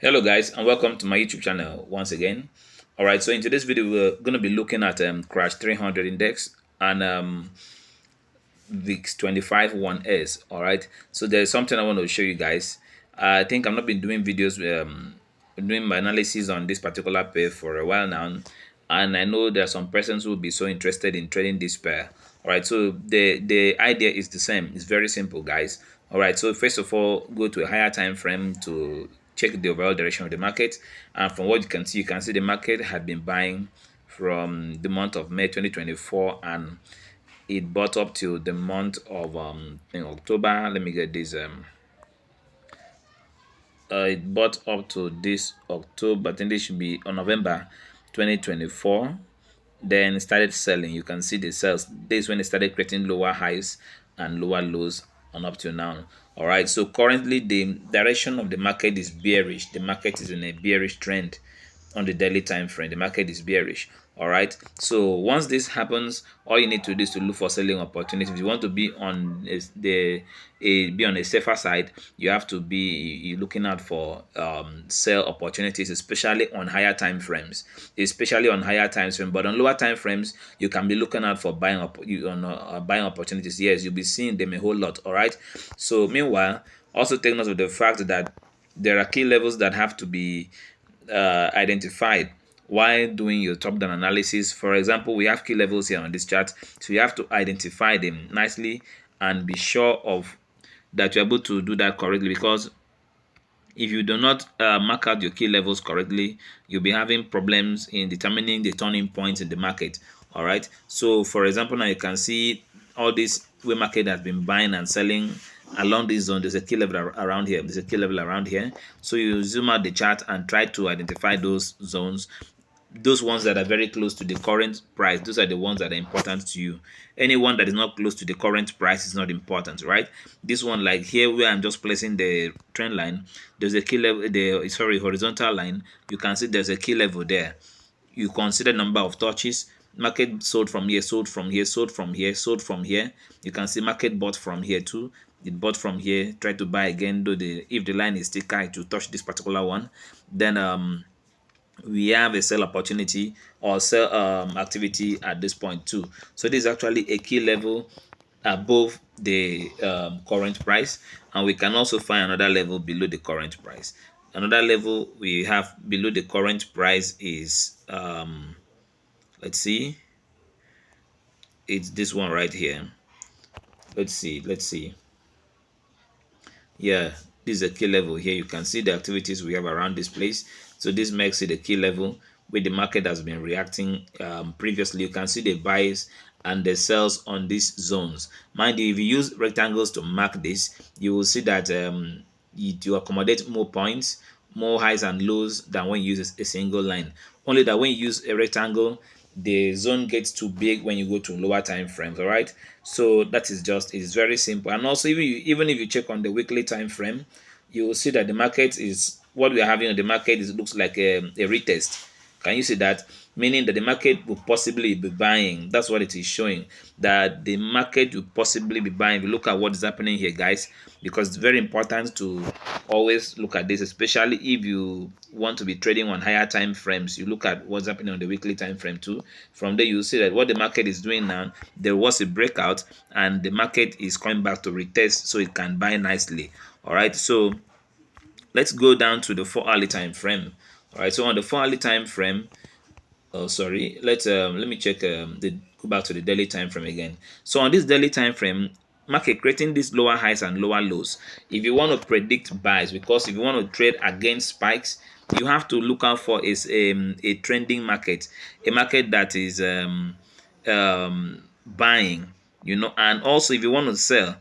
Hello guys, and welcome to my YouTube channel once again. All right, so in today's video we're going to be looking at crash 300 index and VIX 25 1S. All right, so there's something I want to show you guys. I think I've not been doing videos doing my analysis on this particular pair for a while now, and I know there are some persons who will be so interested in trading this pair. All right, so the idea is the same. It's very simple, guys. All right, so first of all, go to a higher time frame to check the overall direction of the market, and from what you can see the market had been buying from the month of May 2024, and it bought up to the month of in October. Let me get this it bought up to this October. I think this should be on November 2024. Then it started selling. You can see the sales. This is when it started creating lower highs and lower lows on up to now. All right, so currently the direction of the market is bearish. The market is in a bearish trend on the daily time frame. The market is bearish. All right, so once this happens, all you need to do is to look for selling opportunities. If you want to be on be on a safer side, you have to be looking out for sell opportunities, especially on higher time frames, especially on higher time frames. But on lower time frames, you can be looking out for buying opportunities. Yes, you'll be seeing them a whole lot. All right, so meanwhile, also take note of the fact that there are key levels that have to be identified while doing your top-down analysis. For example, we have key levels here on this chart, so you have to identify them nicely and be sure of that you're able to do that correctly, because if you do not mark out your key levels correctly, you'll be having problems in determining the turning points in the market. All right, so for example, now you can see all this way market has been buying and selling along this zone. There's a key level around here, there's a key level around here. So you zoom out the chart and try to identify those zones, those ones that are very close to the current price. Those are the ones that are important to you. Anyone that is not close to the current price is not important, right? This one, like here where I'm just placing the trend line, there's a key level, the horizontal line. You can see there's a key level there. You consider number of touches. Market sold from here, sold from here, sold from here, sold from here. You can see market bought from here too. It bought from here, try to buy again, though if the line is still high to touch this particular one, then we have a sell opportunity or sell activity at this point too. So this is actually a key level above the current price, and we can also find another level below the current price. Another level we have below the current price is let's see, it's this one right here. Let's see. Yeah, this is a key level here. You can see the activities we have around this place. So this makes it a key level where the market has been reacting previously. You can see the buys and the sells on these zones. Mind you, if you use rectangles to mark this, you will see that you accommodate more points, more highs and lows than when you use a single line. Only that when you use a rectangle, the zone gets too big when you go to lower time frames. All right, so that is just, it's very simple. And also, even if you check on the weekly time frame, you will see that the market is, what we are having on the market is, looks like a retest. Can you see that? Meaning that the market will possibly be buying. That's what it is showing, that the market will possibly be buying. We look at what is happening here, guys, because it's very important to always look at this, especially if you want to be trading on higher time frames. You look at what's happening on the weekly time frame too. From there, you see that what the market is doing now, there was a breakout and the market is coming back to retest so it can buy nicely. All right, so let's go down to the 4 hourly time frame. All right, so on the 4 hourly time frame, oh sorry, let me check the go back to the daily time frame again. So on this daily time frame, market creating these lower highs and lower lows. If you want to predict buys, because if you want to trade against spikes, you have to look out for is a trending market, a market that is buying, and also if you want to sell,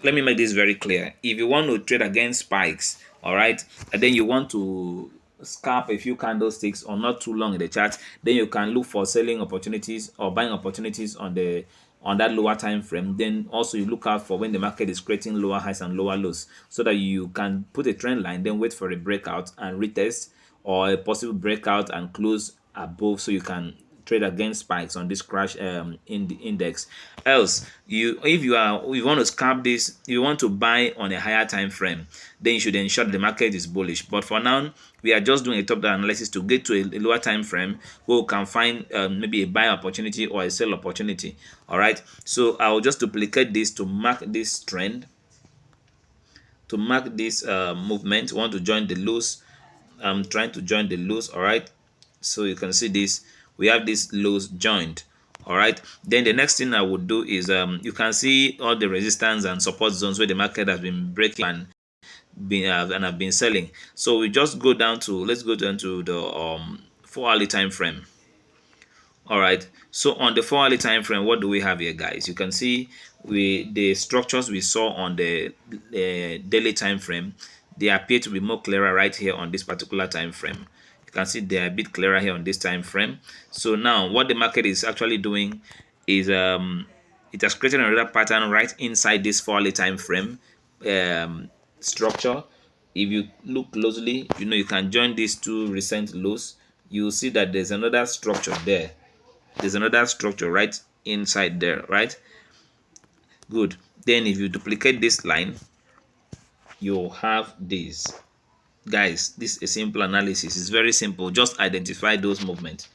let me make this very clear. If you want to trade against spikes, all right, and then you want to scalp a few candlesticks or not too long in the chart, then you can look for selling opportunities or buying opportunities on that lower time frame. Then also you look out for when the market is creating lower highs and lower lows, so that you can put a trend line, then wait for a breakout and retest, or a possible breakout and close above, so you can trade against spikes on this crash in the index. Else, if you want to scalp this, you want to buy on a higher time frame, then you should ensure the market is bullish. But for now, we are just doing a top-down analysis to get to a lower time frame where we can find maybe a buy opportunity or a sell opportunity. All right, so I'll just duplicate this to mark this trend, to mark this movement. Want to join the lows. I'm trying to join the lows. All right, so you can see this, we have this lows joined. All right, then the next thing I would do is you can see all the resistance and support zones where the market has been breaking and have been selling. So we just go down to, let's go down to the 4 hourly time frame. All right, so on the 4 hourly time frame, what do we have here, guys? You can see the structures we saw on the daily time frame, they appear to be more clearer right here on this particular time frame. You can see they are a bit clearer here on this time frame. So now what the market is actually doing is it has created another pattern right inside this 4 hourly time frame structure. If you look closely, you can join these two recent lows. You'll see that there's another structure there. There's another structure right inside there, right? Good. Then if you duplicate this line, you'll have this. Guys, this is a simple analysis. It's very simple. Just identify those movements,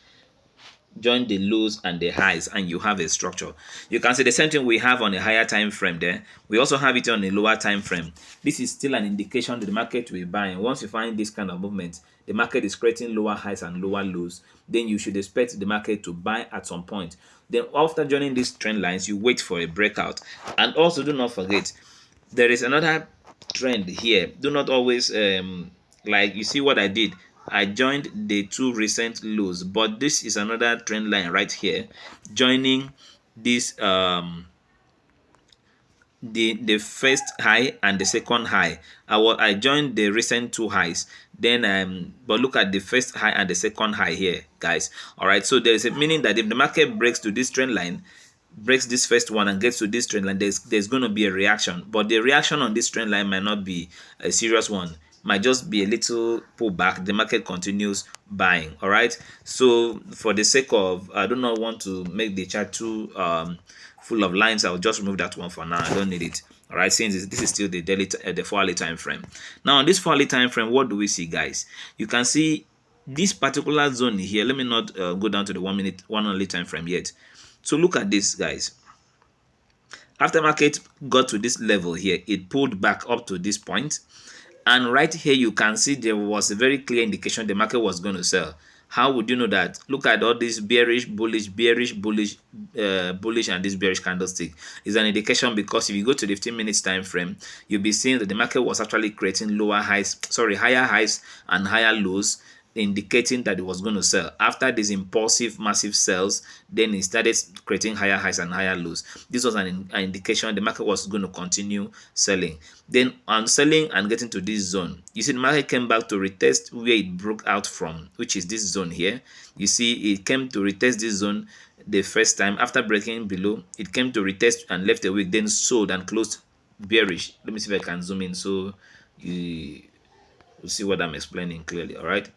join the lows and the highs, and you have a structure. You can see the same thing we have on a higher time frame there. We also have it on a lower time frame. This is still an indication that the market will buy. And once you find this kind of movement, the market is creating lower highs and lower lows, then you should expect the market to buy at some point. Then after joining these trend lines, you wait for a breakout. And also do not forget, there is another trend here. Do not always like, you see what I did, I joined the two recent lows, but this is another trend line right here joining this the first high and the second high. I joined the recent two highs, then but look at the first high and the second high here, guys. All right, so there is a meaning that if the market breaks to this trend line, breaks this first one and gets to this trend line, there's going to be a reaction. But the reaction on this trend line might not be a serious one, might just be a little pullback. The market continues buying. All right, so for the sake of, I do not want to make the chart too full of lines, I'll just remove that one for now. I don't need it. All right, since this is still the daily the 4 hourly time frame. Now on this 4 hourly time frame, what do we see, guys? You can see this particular zone here. Let me not go down to the 1 hourly time frame yet. So look at this, guys. After market got to this level here, it pulled back up to this point, and right here you can see there was a very clear indication the market was going to sell. How would you know that? Look at all this bearish, bullish, bearish, bullish, bullish, and this bearish candlestick is an indication, because if you go to the 15 minutes time frame, you'll be seeing that the market was actually creating higher highs and higher lows, indicating that it was going to sell. After these impulsive massive sells, then it started creating higher highs and higher lows. This was an indication the market was going to continue selling. Then on selling and getting to this zone, you see the market came back to retest where it broke out from, which is this zone here. You see it came to retest this zone the first time. After breaking below, it came to retest and left a wick, then sold and closed bearish. Let me see if I can zoom in so you will see what I'm explaining clearly. All right.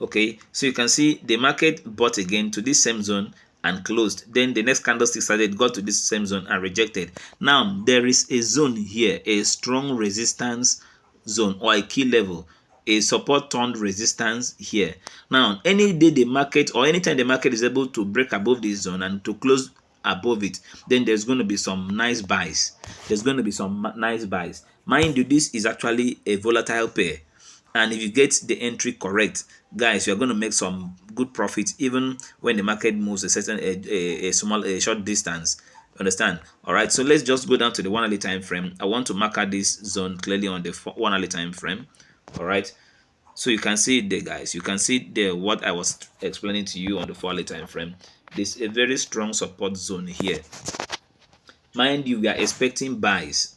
Okay, so you can see the market bought again to this same zone and closed. Then the next candlestick started, got to this same zone and rejected. Now there is a zone here, a strong resistance zone or a key level, a support turned resistance here. Now any day the market, or anytime the market is able to break above this zone and to close above it, then there's going to be some nice buys. There's going to be some nice buys. Mind you, this is actually a volatile pair, and if you get the entry correct, guys, you're going to make some good profits even when the market moves a certain a short distance. Understand? All right, so let's just go down to the 1 hourly time frame. I want to mark out this zone clearly on the 1 hourly time frame. All right, so you can see it there, guys. You can see there what I was explaining to you on the 4 hourly time frame. There's a very strong support zone here. Mind you, we are expecting buys,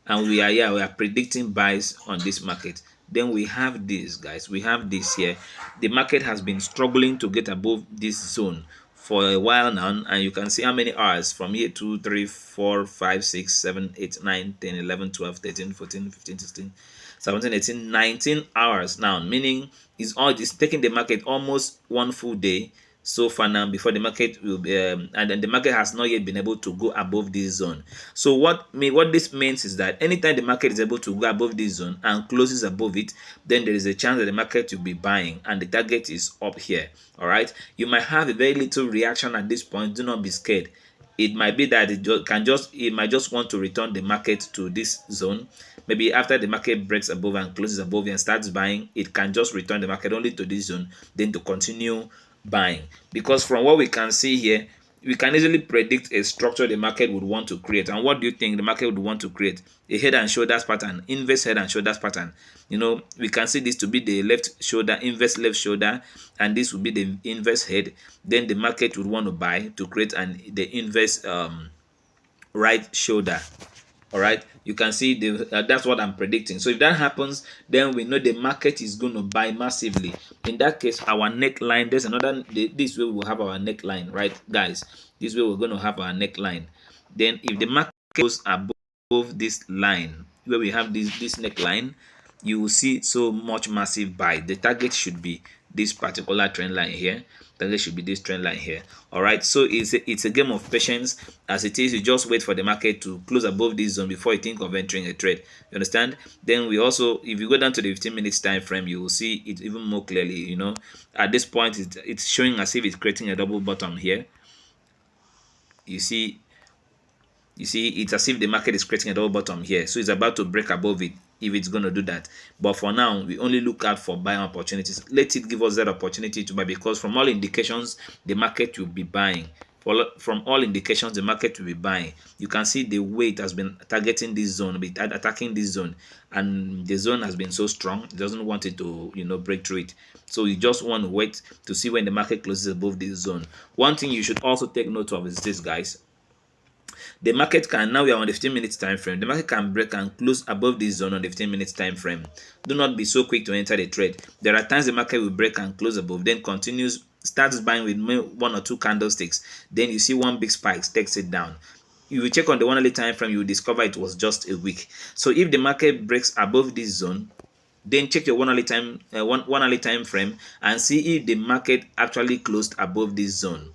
and we are predicting buys on this market. Then we have this, guys. We have this here. The market has been struggling to get above this zone for a while now, and you can see how many hours from here: 2, 3, 4, 5, 6, 7, 8, 9, 10, 11, 12, 13, 14, 15, 16, 17, 18, 19 hours now, meaning it's taking the market almost one full day so far now before the market will be and then the market has not yet been able to go above this zone. So what this means is that anytime the market is able to go above this zone and closes above it, then there is a chance that the market will be buying and the target is up here. All right, you might have a very little reaction at this point. Do not be scared. It might be that it might just want to return the market to this zone. Maybe after the market breaks above and closes above and starts buying, it can just return the market only to this zone, then to continue buying. Because from what we can see here, we can easily predict a structure the market would want to create. And what do you think the market would want to create? A head and shoulders pattern, inverse head and shoulders pattern. We can see this to be the left shoulder, inverse left shoulder, and this would be the inverse head. Then the market would want to buy to create the inverse right shoulder. All right, you can see that's what I'm predicting. So if that happens, then we know the market is going to buy massively. In that case, our neckline, there's another, this way we'll have our neckline, right, guys? This way we're going to have our neckline. Then if the market goes above this line where we have this neckline, you will see so much massive buy. The target should be this particular trend line here. Target should be this trend line here. All right, so it's a game of patience. As it is, you just wait for the market to close above this zone before you think of entering a trade. You understand? Then we also, if you go down to the 15 minutes time frame, you will see it even more clearly. At this point, it's showing as if it's creating a double bottom here. You see it's as if the market is creating a double bottom here, so it's about to break above it if it's going to do that. But for now, we only look out for buying opportunities. Let it give us that opportunity to buy, because from all indications the market will be buying. From all indications the market will be buying. You can see the way it has been targeting this zone, attacking this zone, and the zone has been so strong it doesn't want it to break through it. So you just want to wait to see when the market closes above this zone. One thing you should also take note of is this, guys. The market can, now we are on the 15 minutes time frame, the market can break and close above this zone on the 15 minutes time frame. Do not be so quick to enter the trade. There are times the market will break and close above, then continues, starts buying with one or two candlesticks, then you see one big spike, takes it down. You will check on the 1 hourly time frame, you will discover it was just a week. So if the market breaks above this zone, then check your 1 hourly time frame and see if the market actually closed above this zone.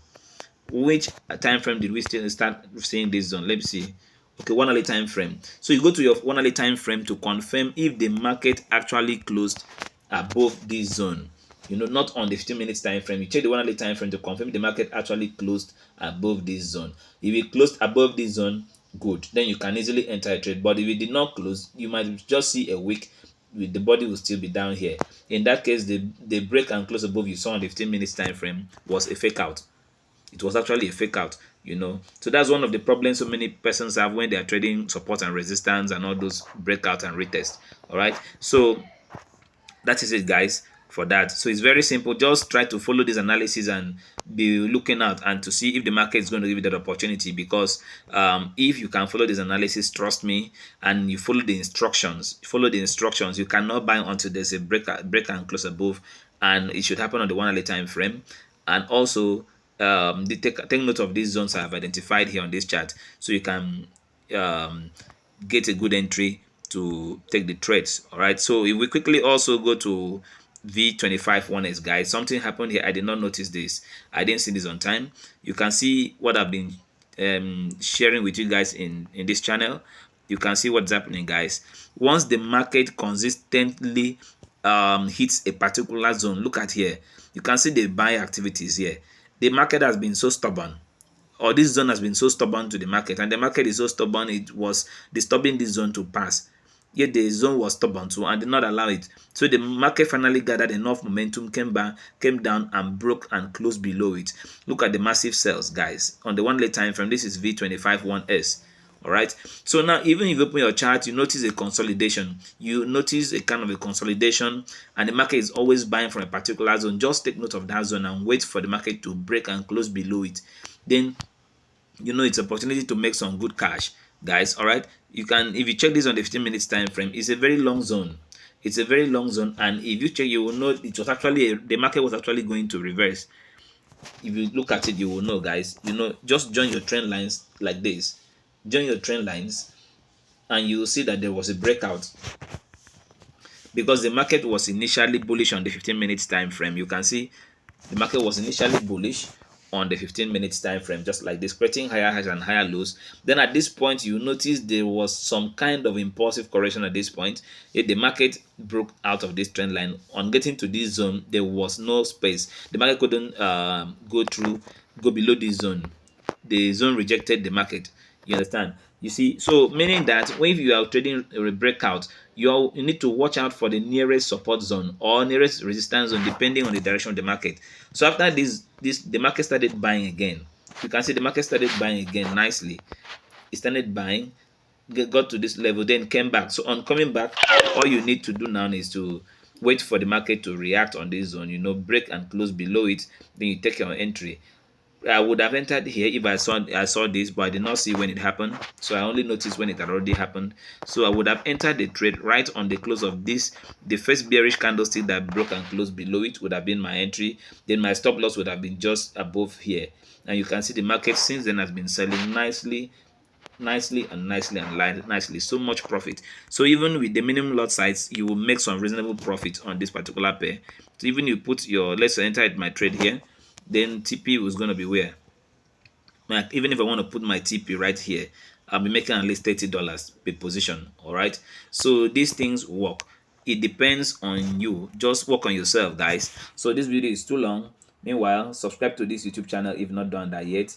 Which time frame did we still start seeing this zone? Let me see. Okay, 1 hourly time frame. So you go to your 1 hourly time frame to confirm if the market actually closed above this zone. Not on the 15 minutes time frame. You check the 1 hourly time frame to confirm the market actually closed above this zone. If it closed above this zone, good. Then you can easily enter a trade. But if it did not close, you might just see a wick. The body will still be down here. In that case, the break and close above you saw on the 15 minutes time frame was a fake out. It was actually a fake out. So that's one of the problems so many persons have when they are trading support and resistance and all those breakout and retest. All right, so that is it, guys, for that. So it's very simple. Just try to follow this analysis and be looking out and to see if the market is going to give you that opportunity. Because if you can follow this analysis, trust me, and you follow the instructions, you cannot buy until there's a break and close above, and it should happen on the 1 hourly time frame. And also take note of these zones I have identified here on this chart, so you can get a good entry to take the trades. All right, so if we quickly also go to V25 1S, guys, something happened here. I did not notice this. I didn't see this on time. You can see what I've been sharing with you guys in this channel. You can see what's happening, guys. Once the market consistently hits a particular zone, look at here, you can see the buy activities here. The market has been so stubborn, or this zone has been so stubborn to the market, and the market is so stubborn it was disturbing this zone to pass. Yet the zone was stubborn too and did not allow it. So the market finally gathered enough momentum, came down and broke and closed below it. Look at the massive sales, guys, on the 1 hourly time frame. This is V25 1S. All right, so now even if you open your chart, you notice a consolidation. You notice a kind of a consolidation, and the market is always buying from a particular zone. Just take note of that zone and wait for the market to break and close below it. Then it's an opportunity to make some good cash, guys. All right, you can, if you check this on the 15 minutes time frame, it's a very long zone. And if you check, you will know it was actually the market was actually going to reverse. If you look at it, you will know, guys. Just join your trend lines like this. Join your trend lines, and you will see that there was a breakout because the market was initially bullish on the 15 minutes time frame. You can see the market was initially bullish on the 15 minutes time frame, just like this, creating higher highs and higher lows. Then at this point, you notice there was some kind of impulsive correction at this point. Yet the market broke out of this trend line. On getting to this zone, there was no space. The market couldn't go below this zone. The zone rejected the market. You understand? You see, so meaning that when you are trading a breakout, you need to watch out for the nearest support zone or nearest resistance zone, depending on the direction of the market. So after this the market started buying again. You can see the market started buying again nicely. It started buying, got to this level, then came back. So on coming back, all you need to do now is to wait for the market to react on this zone. Break and close below it. Then you take your entry. I would have entered here if I saw this, but I did not see when it happened. So I only noticed when it had already happened. So I would have entered the trade right on the close of this. The first bearish candlestick that broke and closed below it would have been my entry. Then my stop loss would have been just above here. And you can see the market since then has been selling nicely. So much profit. So even with the minimum lot size, you will make some reasonable profit on this particular pair. So even you put your, let's enter it my trade here, then TP was going to be where? Like, even if I want to put my TP right here, I'll be making at least $30 per position. All right. So these things work. It depends on you. Just work on yourself, guys. So this video is too long. Meanwhile, subscribe to this YouTube channel if not done that yet.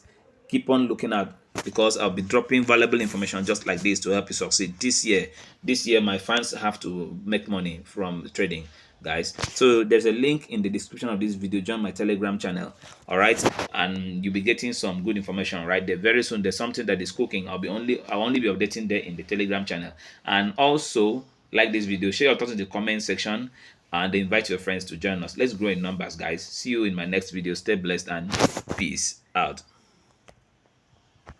Keep on looking out because I'll be dropping valuable information just like this to help you succeed this year. This year, my fans have to make money from trading, guys. So there's a link in the description of this video. Join my Telegram channel, all right, and you'll be getting some good information right there. Very soon there's something that is cooking. I'll only be updating there in the Telegram channel. And also, like this video, share your thoughts in the comment section and invite your friends to join us. Let's grow in numbers, guys. See you in my next video. Stay blessed and peace out.